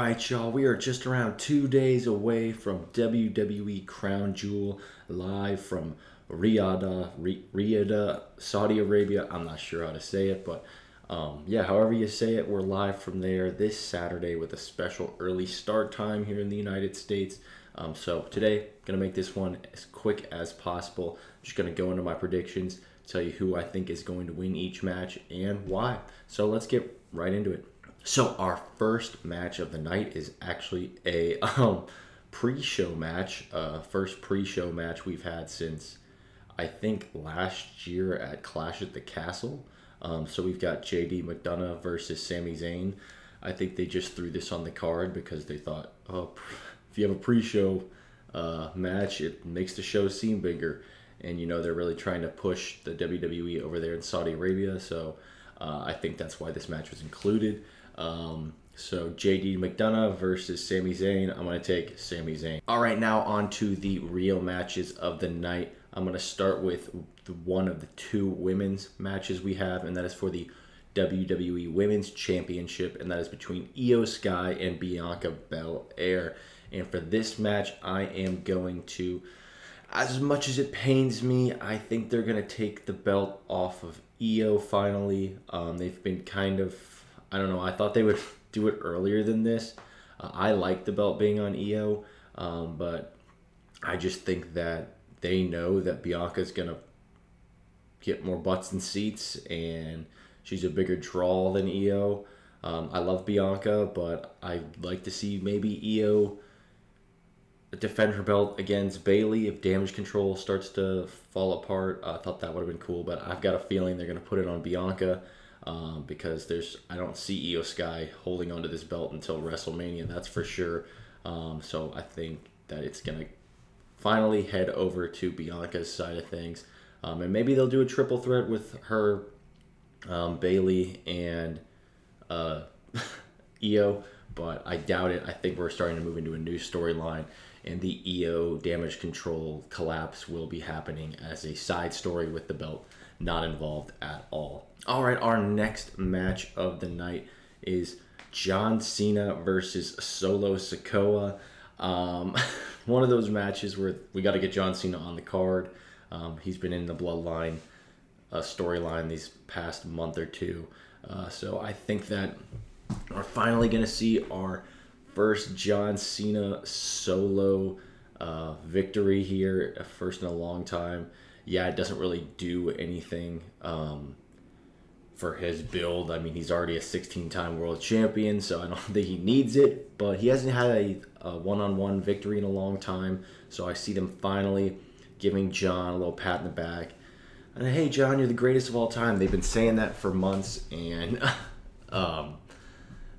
Alright, y'all, we are just around 2 days away from WWE Crown Jewel, live from Riyadh, Saudi Arabia. I'm not sure how to say it, but yeah, however you say it, we're live from there this Saturday with a special early start time here in the United States. So today, going to make this one as quick as possible. I'm just going to go into my predictions, tell you who I think is going to win each match and why. So let's get right into it. So our first match of the night is actually a pre-show match. First pre-show match we've had since, I think, last year at Clash at the Castle. So we've got JD McDonough versus Sami Zayn. I think they just threw this on the card because they thought, oh, if you have a pre-show match, it makes the show seem bigger. And, you know, they're really trying to push the WWE over there in Saudi Arabia. So I think that's why this match was included. So JD McDonough versus Sami Zayn. I'm going to take Sami Zayn. All right, now on to the real matches of the night. I'm going to start with one of the two women's matches we have, and that is for the WWE Women's Championship, and that is between Io Sky and Bianca Belair. And for this match, I am going to, as much as it pains me, I think they're going to take the belt off of Io finally. They've been kind of, I don't know, I thought they would do it earlier than this. I like the belt being on Io, but I just think that they know that Bianca's going to get more butts and seats, and she's a bigger draw than Io. I love Bianca, but I'd like to see maybe Io defend her belt against Bayley if Damage Control starts to fall apart. I thought that would have been cool, but I've got a feeling they're going to put it on Bianca. Because I don't see Io Sky holding onto this belt until WrestleMania, that's for sure. So I think that it's going to finally head over to Bianca's side of things. And maybe they'll do a triple threat with her, Bayley, and Io, but I doubt it. I think we're starting to move into a new storyline, and the Io Damage Control collapse will be happening as a side story with the belt not involved at all. All right, our next match of the night is John Cena versus Solo Sikoa. One of those matches where we got to get John Cena on the card. He's been in the Bloodline storyline these past month or two. So I think that we're finally going to see our first John Cena solo victory here, first in a long time. Yeah, it doesn't really do anything for his build. I mean, he's already a 16-time world champion, so I don't think he needs it. But he hasn't had a one-on-one victory in a long time, so I see them finally giving John a little pat in the back. And hey, John, you're the greatest of all time. They've been saying that for months, and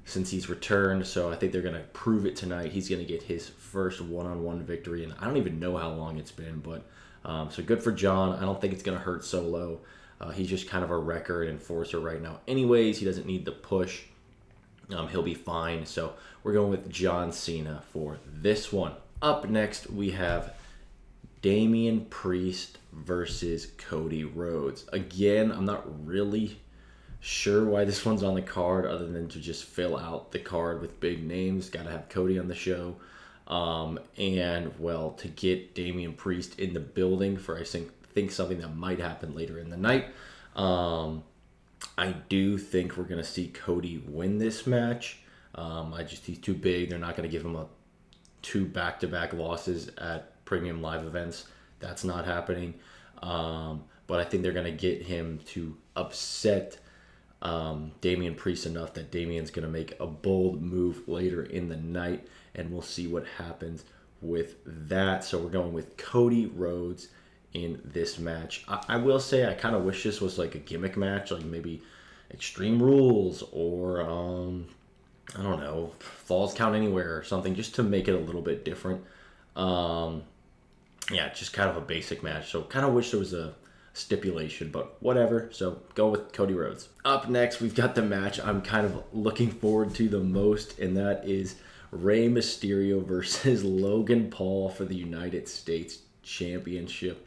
since he's returned, so I think they're going to prove it tonight. He's going to get his first one-on-one victory, and I don't even know how long it's been, but so good for John. I don't think it's going to hurt Solo. He's just kind of a record enforcer right now. Anyways, he doesn't need the push. He'll be fine. So we're going with John Cena for this one. Up next, we have Damian Priest versus Cody Rhodes. Again, I'm not really sure why this one's on the card other than to just fill out the card with big names. Got to have Cody on the show. And, well, to get Damian Priest in the building for, I think something that might happen later in the night. I do think we're going to see Cody win this match. He's too big. They're not going to give him two back-to-back losses at premium live events. That's not happening. But I think they're going to get him to upset Damian Priest enough that Damian's going to make a bold move later in the night, and we'll see what happens with that. So we're going with Cody Rhodes in this match. I will say I kind of wish this was like a gimmick match, like maybe Extreme Rules or I don't know, Falls Count Anywhere or something, just to make it a little bit different. Yeah, just kind of a basic match. So kind of wish there was a stipulation, but whatever. So go with Cody Rhodes. Up next, we've got the match I'm kind of looking forward to the most, and that is Rey Mysterio versus Logan Paul for the United States Championship.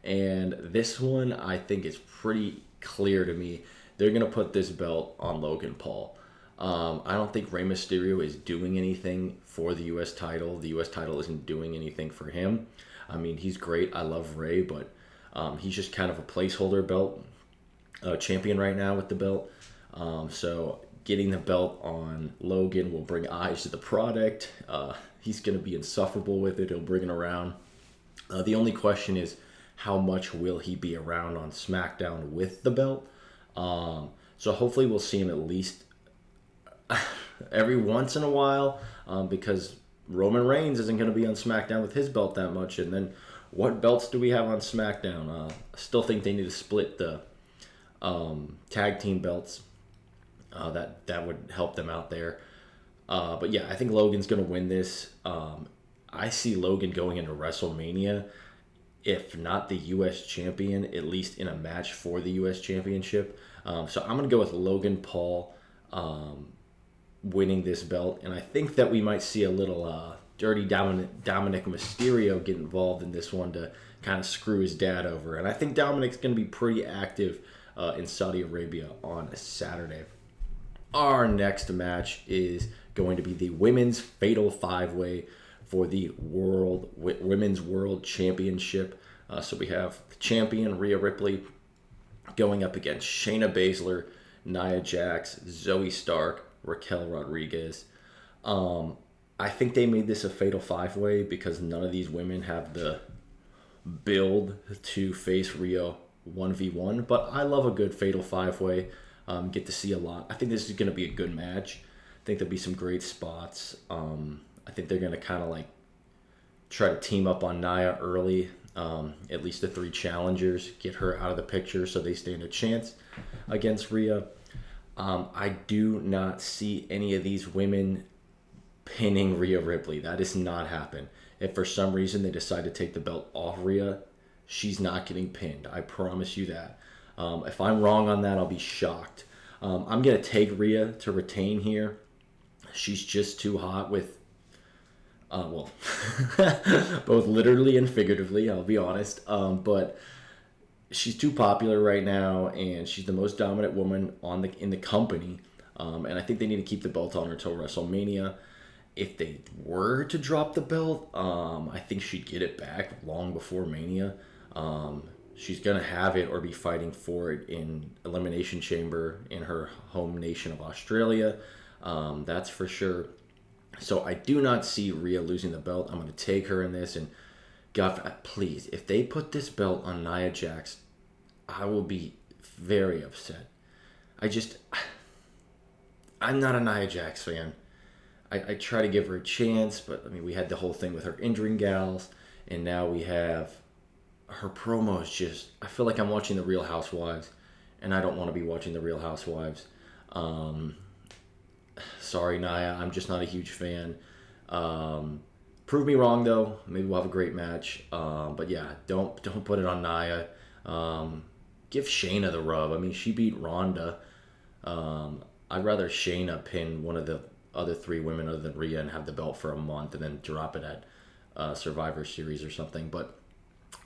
And this one, I think, is pretty clear to me. They're going to put this belt on Logan Paul. I don't think Rey Mysterio is doing anything for the U.S. title. The U.S. title isn't doing anything for him. I mean, he's great. I love Rey, but he's just kind of a placeholder belt champion right now with the belt. So getting the belt on Logan will bring eyes to the product. He's going to be insufferable with it. He'll bring it around. The only question is, how much will he be around on SmackDown with the belt? So hopefully we'll see him at least every once in a while, because Roman Reigns isn't going to be on SmackDown with his belt that much. And then what belts do we have on SmackDown? I still think they need to split the tag team belts. That would help them out there. But yeah, I think Logan's going to win this. I see Logan going into WrestleMania, if not the U.S. champion, at least in a match for the U.S. championship. So I'm going to go with Logan Paul winning this belt. And I think that we might see a little dirty Dominic Mysterio get involved in this one to kind of screw his dad over. And I think Dominic's going to be pretty active in Saudi Arabia on Saturday. Our next match is going to be the Women's Fatal 5-Way for the Women's World Championship. So we have the champion, Rhea Ripley, going up against Shayna Baszler, Nia Jax, Zoe Stark, Raquel Rodriguez. I think they made this a Fatal 5-Way because none of these women have the build to face Rhea 1v1. But I love a good Fatal 5-Way. Get to see a lot. I think this is going to be a good match. I think there'll be some great spots. I think they're going to kind of like try to team up on Nia early. At least the 3 challengers, get her out of the picture so they stand a chance against Rhea. I do not see any of these women pinning Rhea Ripley. That does not happen. If for some reason they decide to take the belt off Rhea, she's not getting pinned. I promise you that. If I'm wrong on that, I'll be shocked. I'm going to take Rhea to retain here. She's just too hot with, both literally and figuratively, I'll be honest. But she's too popular right now, and she's the most dominant woman in the company. And I think they need to keep the belt on her until WrestleMania. If they were to drop the belt, I think she'd get it back long before Mania. She's going to have it or be fighting for it in Elimination Chamber in her home nation of Australia. That's for sure. So I do not see Rhea losing the belt. I'm going to take her in this. And God, please, if they put this belt on Nia Jax, I will be very upset. I'm not a Nia Jax fan. I try to give her a chance, but I mean, we had the whole thing with her injuring gals, and now we have her promos. Just, I feel like I'm watching The Real Housewives, and I don't want to be watching The Real Housewives. Sorry, Nia, I'm just not a huge fan. Prove me wrong though. Maybe we'll have a great match. But yeah, don't put it on Nia. Give Shayna the rub. I mean, she beat Ronda. I'd rather Shayna pin one of the other 3 women other than Rhea and have the belt for a month and then drop it at Survivor Series or something. But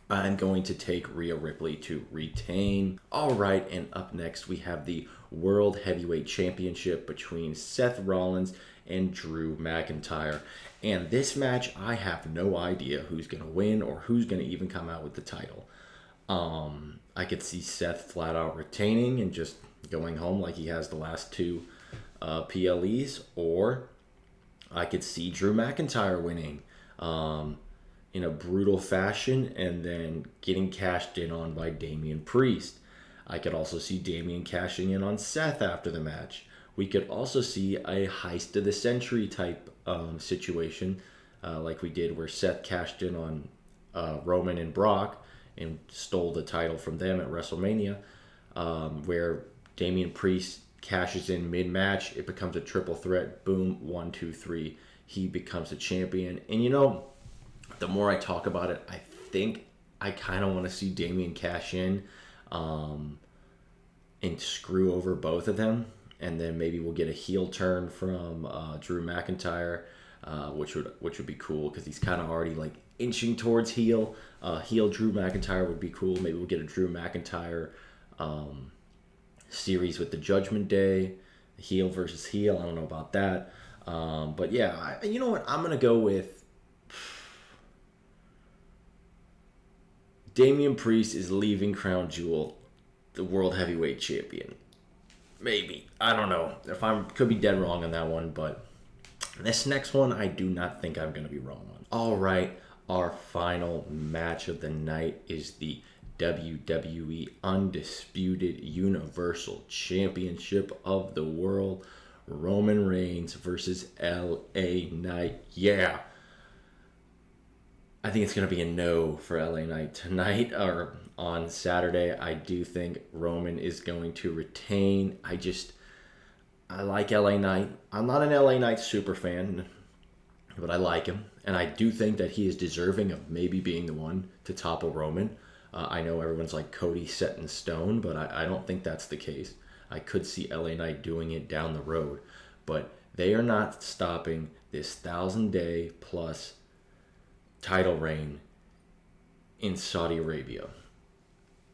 I'm going to take Rhea Ripley to retain. All right, and up next we have the World Heavyweight Championship between Seth Rollins and Drew McIntyre. And this match, I have no idea who's going to win or who's going to even come out with the title. I could see Seth flat out retaining and just going home like he has the last 2 PLEs, or I could see Drew McIntyre winning in a brutal fashion and then getting cashed in on by Damian Priest. I could also see Damian cashing in on Seth after the match. We could also see a heist of the century type situation like we did where Seth cashed in on Roman and Brock and stole the title from them at WrestleMania, where Damian Priest cashes in mid-match. It becomes a triple threat. Boom, 1, 2, 3. He becomes a champion. And you know, the more I talk about it, I think I kind of want to see Damian cash in and screw over both of them. And then maybe we'll get a heel turn from Drew McIntyre, which would be cool because he's kind of already like inching towards heel. Heel Drew McIntyre would be cool. Maybe we'll get a Drew McIntyre series with the Judgment Day. heel versus heel. I don't know about that. But yeah, you know what? I'm going to go with Damian Priest is leaving Crown Jewel, the World Heavyweight Champion. Maybe. I don't know. Could be dead wrong on that one, but this next one I do not think I'm going to be wrong on. All right, our final match of the night is the WWE Undisputed Universal Championship of the World. Roman Reigns versus LA Knight. Yeah. I think it's going to be a no for LA Knight tonight or on Saturday. I do think Roman is going to retain. I like LA Knight. I'm not an LA Knight super fan, but I like him. And I do think that he is deserving of maybe being the one to topple Roman. I know everyone's like Cody set in stone, but I don't think that's the case. I could see LA Knight doing it down the road. But they are not stopping this 1,000-day plus title reign in Saudi Arabia.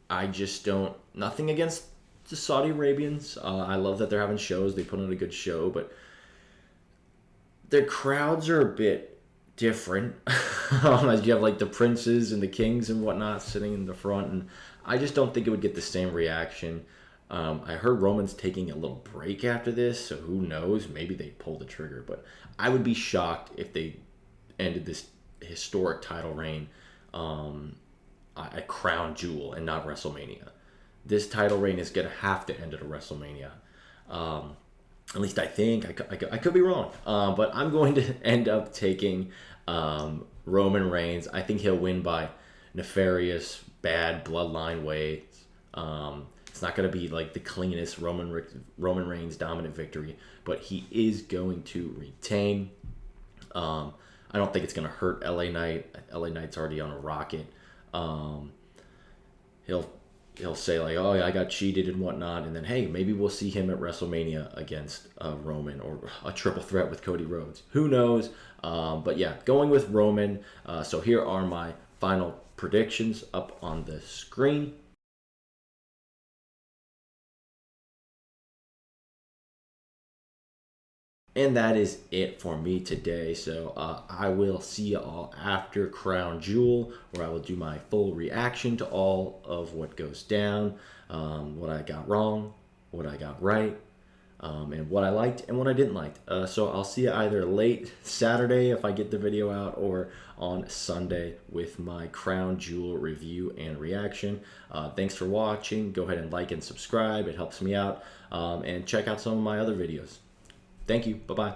I just don't. Nothing against the Saudi Arabians. I love that they're having shows. They put on a good show, but their crowds are a bit different. As you have like the princes and the kings and whatnot sitting in the front, and I just don't think it would get the same reaction. I heard Roman's taking a little break after this, so who knows? Maybe they pull the trigger, but I would be shocked if they ended this historic title reign at Crown Jewel and not WrestleMania. This title reign is going to have to end at a WrestleMania. At least I think. I could be wrong. But I'm going to end up taking Roman Reigns. I think he'll win by nefarious, bad bloodline ways. It's not going to be like the cleanest Roman Reigns dominant victory, but he is going to retain. I don't think it's going to hurt LA Knight. LA Knight's already on a rocket. He'll say like, oh yeah, I got cheated and whatnot, and then hey, maybe we'll see him at WrestleMania against Roman or a triple threat with Cody Rhodes. Who knows? But yeah, going with Roman. So here are my final predictions up on the screen. And that is it for me today. So I will see you all after Crown Jewel, where I will do my full reaction to all of what goes down, what I got wrong, what I got right, and what I liked and what I didn't like. So I'll see you either late Saturday if I get the video out, or on Sunday with my Crown Jewel review and reaction. Thanks for watching. Go ahead and like and subscribe. It helps me out. And check out some of my other videos. Thank you. Bye-bye.